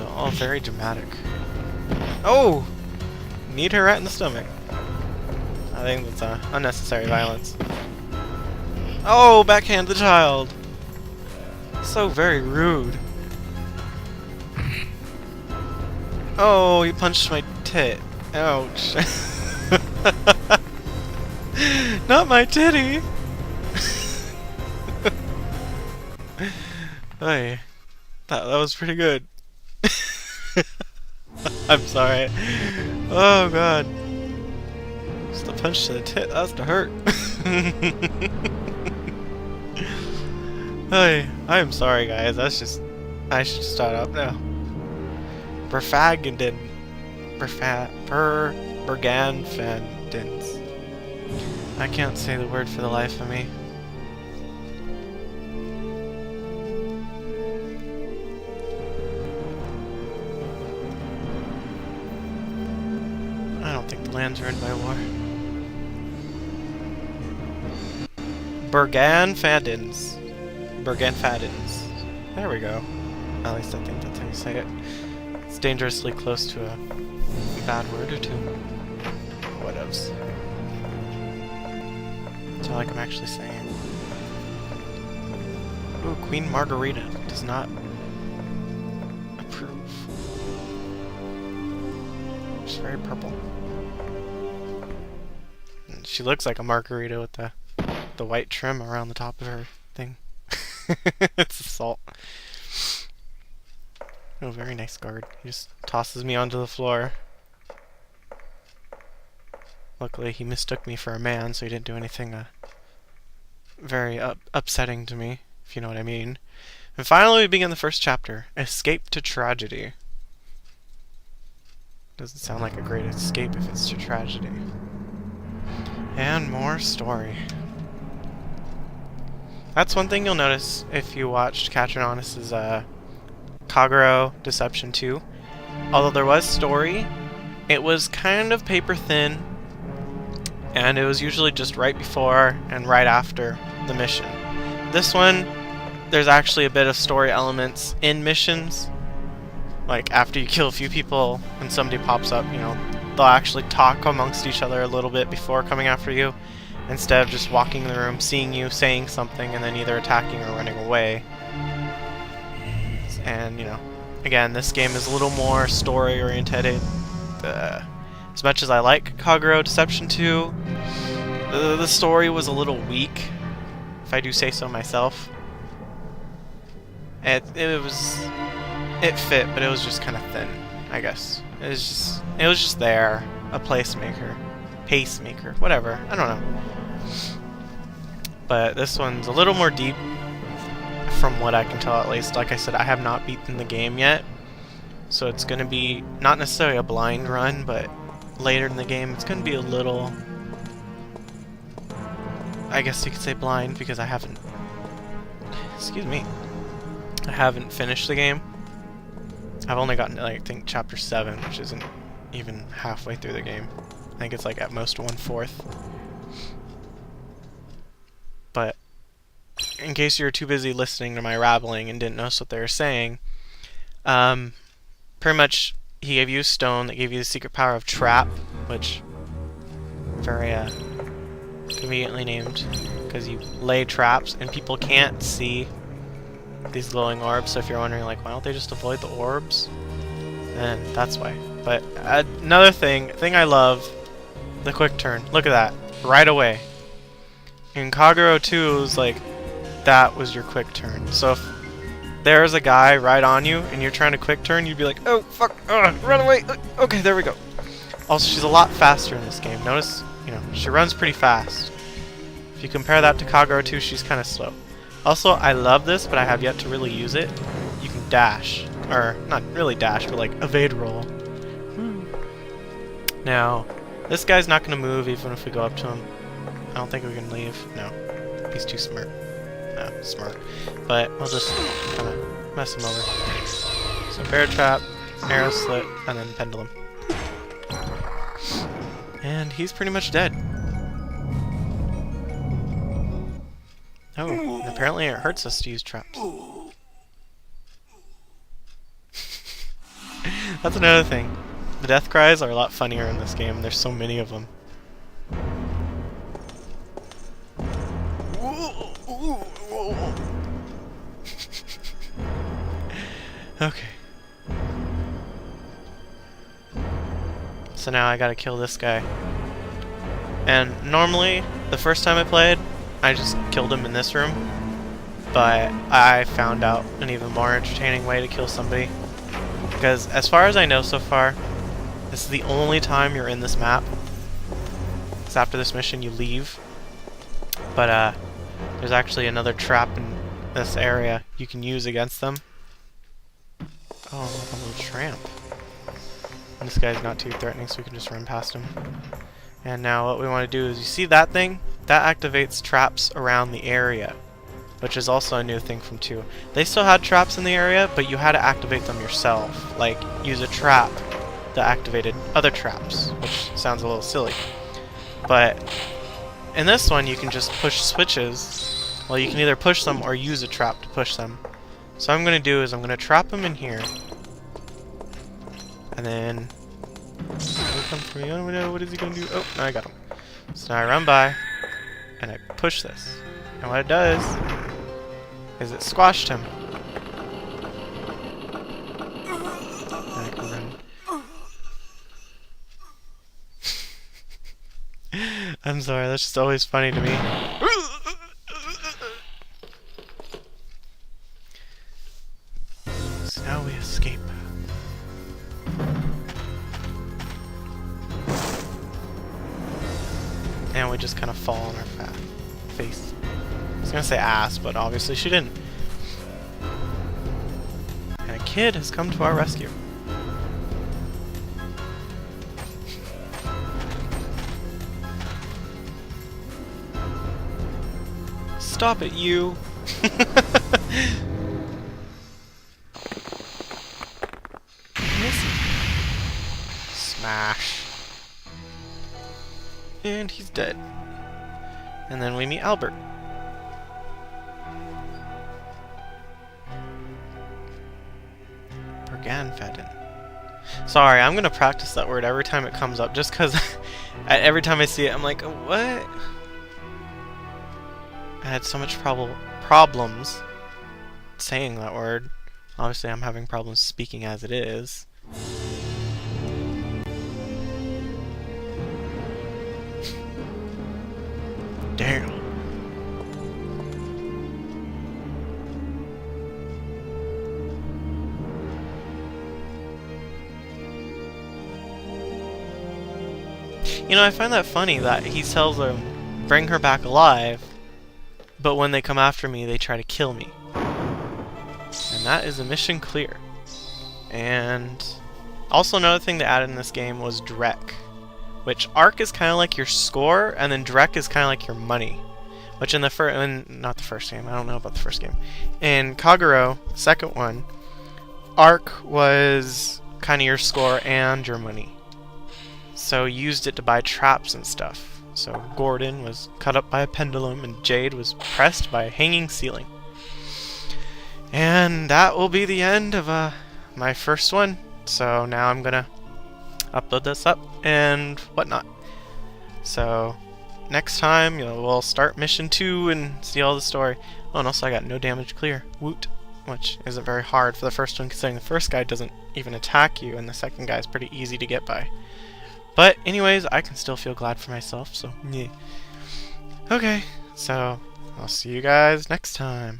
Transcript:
all very dramatic. Oh! Need her right in the stomach. I think that's unnecessary violence. Oh! Backhand the child! So very rude. Oh, you punched my tit. Ouch. Not my titty! Hey, that was pretty good. I'm sorry. Oh god. Just a punch to the tit, that's to hurt. Hey, I'm sorry guys, I should start up now. Berganfandins. I can't say the word for the life of me. I don't think the land's ruined by war. Berganfandins. There we go. At least I think that's how you say it. It's dangerously close to a bad word or two. Whatevs. It's not like I'm actually saying. Ooh, Queen Margarita does not approve. She's very purple. And she looks like a margarita with the white trim around the top of her thing. It's assault. Oh, very nice guard. He just tosses me onto the floor. Luckily, he mistook me for a man, so he didn't do anything very upsetting to me, if you know what I mean. And finally, we begin the first chapter. Escape to tragedy. Doesn't sound like a great escape if it's to tragedy. And more story. That's one thing you'll notice if you watched Catronanis's Kagero Deception 2. Although there was story, it was kind of paper thin, and it was usually just right before and right after the mission. This one, there's actually a bit of story elements in missions. Like, after you kill a few people and somebody pops up, you know, they'll actually talk amongst each other a little bit before coming after you, instead of just walking in the room, seeing you, saying something, and then either attacking or running away. And, you know, again, this game is a little more story-oriented. As much as I like Kagero Deception 2, the story was a little weak, if I do say so myself. It fit, but it was just kind of thin, I guess. It was just there, a pacemaker, whatever. I don't know. But this one's a little more deep, from what I can tell at least. Like I said, I have not beaten the game yet, so it's going to be not necessarily a blind run, but later in the game it's going to be a little, I guess you could say blind, because I haven't, I haven't finished the game. I've only gotten to, like, I think, chapter 7, which isn't even halfway through the game. I think it's like at most 1/4. But in case you were too busy listening to my rabbling and didn't notice what they were saying, pretty much he gave you a stone that gave you the secret power of trap, which very conveniently named, because you lay traps and people can't see these glowing orbs. So if you're wondering, like, why don't they just avoid the orbs, then that's why. But another thing I love, the quick turn. Look at that, right away. In Kagero 2, it was like, that was your quick turn. So if there's a guy right on you and you're trying to quick turn, you'd be like, oh fuck, run away. Okay, there we go. Also, she's a lot faster in this game. Notice, you know, she runs pretty fast. If you compare that to Kagero 2, she's kind of slow. Also, I love this, but I have yet to really use it. You can dash, or not really dash, but like evade roll. Now, this guy's not going to move even if we go up to him. I don't think we can leave. No, he's too smart. No, smart. But we'll just kind of mess him over. So bear trap, arrow slit, and then pendulum. And he's pretty much dead. Oh, and apparently it hurts us to use traps. That's another thing. The death cries are a lot funnier in this game. There's so many of them. Okay. So now I gotta kill this guy. And normally, the first time I played, I just killed him in this room. But I found out an even more entertaining way to kill somebody. Because as far as I know so far, this is the only time you're in this map. Because after this mission you leave. But there's actually another trap in this area you can use against them. Oh, look, a little tramp. And this guy's not too threatening, so we can just run past him. And now what we want to do is, you see that thing? That activates traps around the area, which is also a new thing from 2. They still had traps in the area, but you had to activate them yourself. Like, use a trap that activated other traps, which sounds a little silly. But in this one, you can just push switches. Well, you can either push them or use a trap to push them. So what I'm going to do is I'm going to trap him in here. And then he'll come for me. Oh no, what is he going to do? Oh, no, I got him. So now I run by and I push this. And what it does is it squashed him. And I can run. I'm sorry, that's just always funny to me. So now we escape. And we just kind of fall on our face. I was gonna say ass, but obviously she didn't. And a kid has come to our rescue. Stop it, you! Smash. And he's dead. And then we meet Albert. Berganfadden. Sorry, I'm gonna practice that word every time it comes up, just because every time I see it, I'm like, what? I had so much problems saying that word. Obviously, I'm having problems speaking as it is. Damn. You know, I find that funny that he tells them, bring her back alive, but when they come after me, they try to kill me. And that is a mission clear. And also another thing they added in this game was Drek, which Arc is kind of like your score, and then Drek is kind of like your money. Which in the not the first game, I don't know about the first game. In Kagero, second one, Arc was kind of your score and your money. So you used it to buy traps and stuff. So Gordon was cut up by a pendulum, and Jade was pressed by a hanging ceiling. And that will be the end of my first one. So now I'm gonna upload this up and whatnot. So next time, we'll start mission 2 and see all the story. Oh, and also I got no damage clear. Woot. Which isn't very hard for the first one, considering the first guy doesn't even attack you, and the second guy is pretty easy to get by. But anyways, I can still feel glad for myself, so yeah. Okay, so I'll see you guys next time.